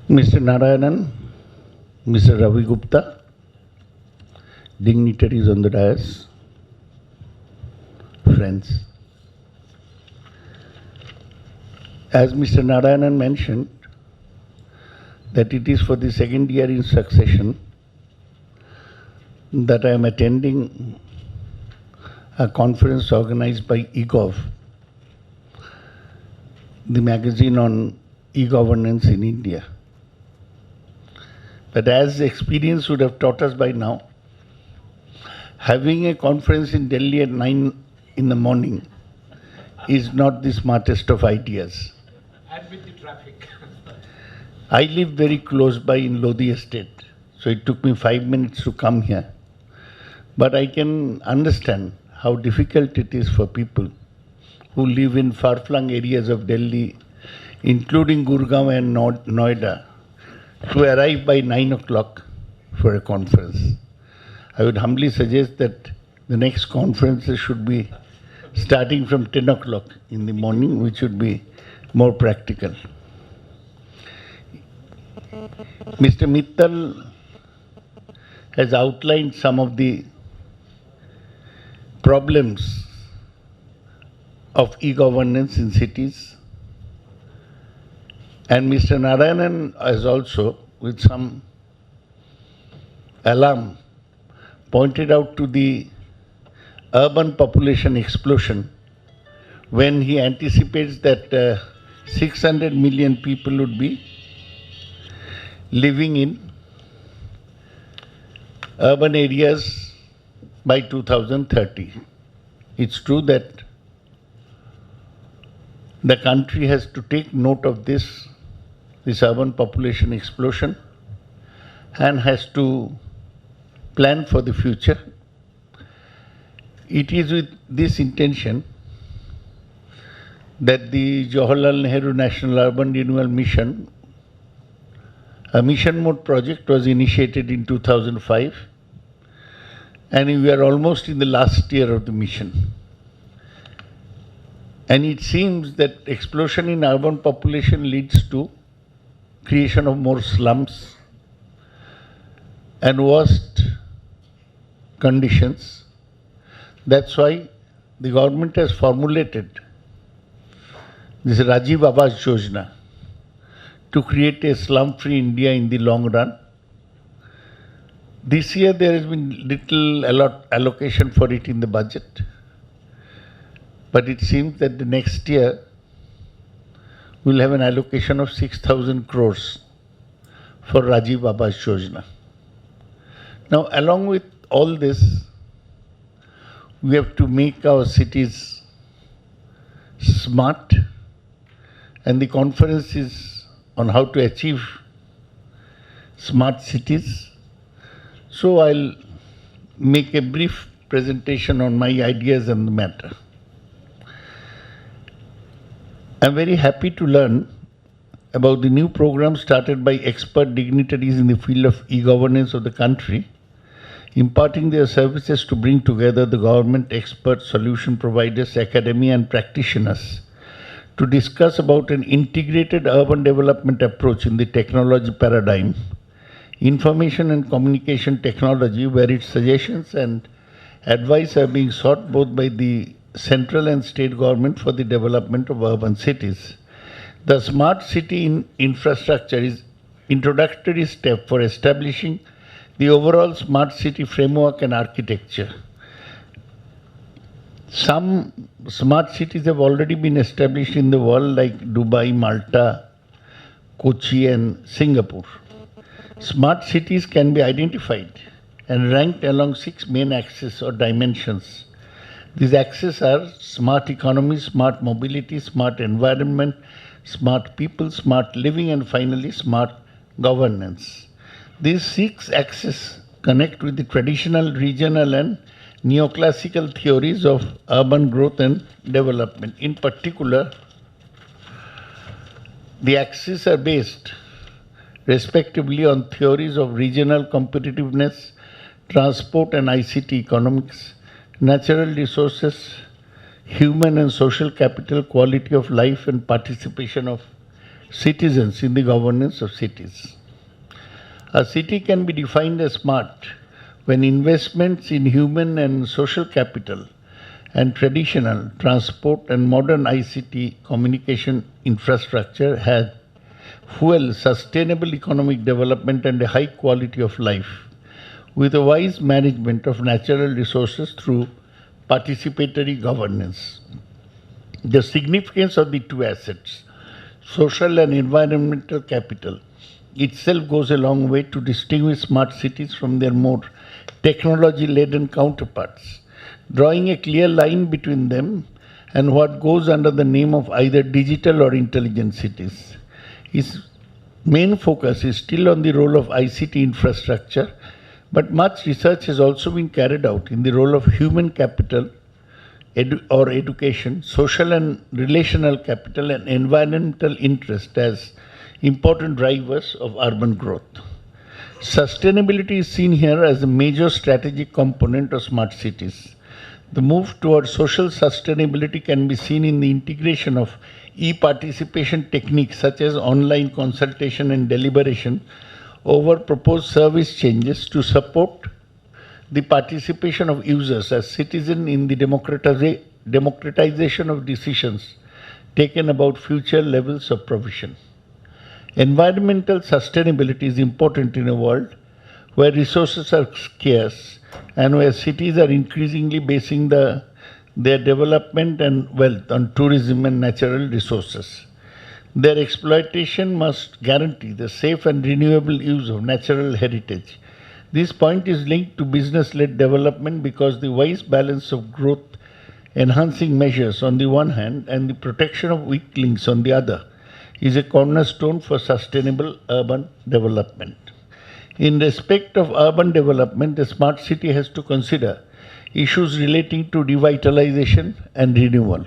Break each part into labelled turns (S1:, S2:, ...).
S1: Mr. Narayanan, Mr. Ravi Gupta, dignitaries on the dais, friends. As Mr. Narayanan mentioned, that it is for the second year in succession that I am attending a conference organized by eGov, the magazine on e-governance in India. But as experience would have taught us by now, having a conference in Delhi at 9 in the morning is not the smartest of ideas.
S2: And with the traffic.
S1: I live very close by in Lodi Estate, so it took me 5 minutes to come here. But I can understand how difficult it is for people who live in far-flung areas of Delhi, including Gurgaon and Noida, to arrive by 9 o'clock for a conference. I would humbly suggest that the next conferences should be starting from 10 o'clock in the morning, which would be more practical. Mr. Mittal has outlined some of the problems of e-governance in cities, and Mr. Narayanan has also, with some alarm, pointed out to the urban population explosion when he anticipates that 600 million people would be living in urban areas by 2030. It's true that the country has to take note of this urban population explosion and has to plan for the future. It is with this intention that the Jawaharlal Nehru National Urban Renewal Mission, a mission mode project, was initiated in 2005, and we are almost in the last year of the mission. And it seems that explosion in urban population leads to creation of more slums and worst conditions. That's why the government has formulated this Rajiv Awas Yojana to create a slum-free India in the long run. This year there has been little allocation for it in the budget, but it seems that the next year we'll have an allocation of 6,000 crores for Rajiv Awas Yojana. Now, along with all this, we have to make our cities smart, and the conference is on how to achieve smart cities. So I'll make a brief presentation on my ideas on the matter. I'm very happy to learn about the new program started by expert dignitaries in the field of e-governance of the country, imparting their services to bring together the government, experts, solution providers, academia and practitioners to discuss about an integrated urban development approach in the technology paradigm, information and communication technology, where its suggestions and advice are being sought both by the central and state government for the development of urban cities. The smart city infrastructure is introductory step for establishing the overall smart city framework and architecture. Some smart cities have already been established in the world, like Dubai, Malta, Kochi and Singapore. Smart cities can be identified and ranked along 6 main axes or dimensions. These axes are smart economy, smart mobility, smart environment, smart people, smart living, and finally smart governance. These 6 axes connect with the traditional, regional and neoclassical theories of urban growth and development. In particular, the axes are based respectively on theories of regional competitiveness, transport and ICT economics, natural resources, human and social capital, quality of life and participation of citizens in the governance of cities. A city can be defined as smart when investments in human and social capital and traditional transport and modern ICT communication infrastructure have fuel sustainable economic development and a high quality of life with a wise management of natural resources through participatory governance. The significance of the two assets, social and environmental capital, itself goes a long way to distinguish smart cities from their more technology laden counterparts, drawing a clear line between them and what goes under the name of either digital or intelligent cities. His main focus is still on the role of ICT infrastructure, but much research has also been carried out in the role of human capital or education, social and relational capital, and environmental interest as important drivers of urban growth. Sustainability is seen here as a major strategic component of smart cities. The move towards social sustainability can be seen in the integration of e-participation techniques such as online consultation and deliberation over proposed service changes to support the participation of users as citizens in the democratization of decisions taken about future levels of provision. Environmental sustainability is important in a world where resources are scarce and where cities are increasingly basing their development and wealth on tourism and natural resources. Their exploitation must guarantee the safe and renewable use of natural heritage. This point is linked to business-led development because the wise balance of growth enhancing measures on the one hand and the protection of weak links on the other is a cornerstone for sustainable urban development. In respect of urban development, a smart city has to consider issues relating to revitalization and renewal,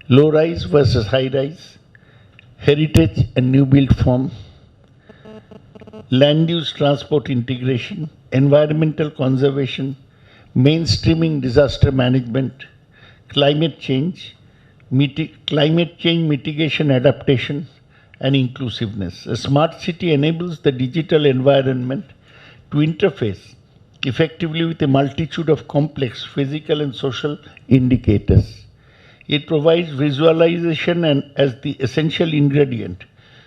S1: low rise versus high rise, heritage and new built form, land use transport integration, environmental conservation, mainstreaming disaster management, climate change, mitigation adaptation, and inclusiveness. A smart city enables the digital environment to interface effectively with a multitude of complex physical and social indicators. It provides visualization and as the essential ingredient